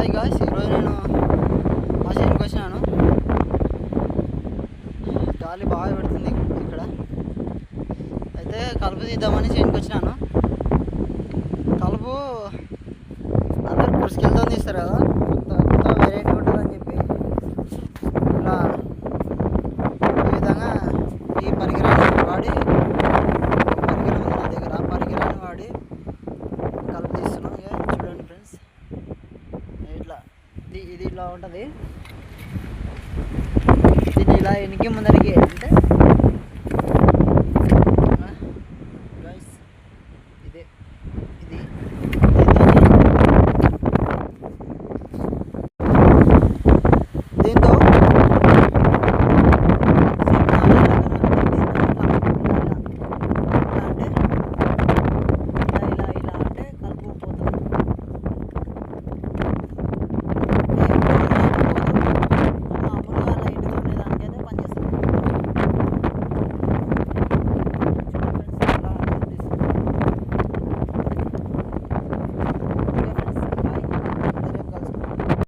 Hi guys, ఈరోజు నేను మా చేనుకి వచ్చినాను. గాలి బాగా పెడుతుంది ఇక్కడ. అయితే కలుపు తీద్దామని చేనుకి వచ్చినాను. కలుపు అందరు పురుషుకెళ్తా తీస్తారు కదా, కొత్త వెరైటీ ఉంటుందని చెప్పి ఇలా ఈ విధంగా ఈ పరికరాన్ని వాడి కలుపు తీస్తున్నాం. ఇక చూడండి ఫ్రెండ్స్, ఇట్లా ఇది ఇలా ఉంటుంది. దీన్ని ఇలా వెనక్కి ముందరికి అంటే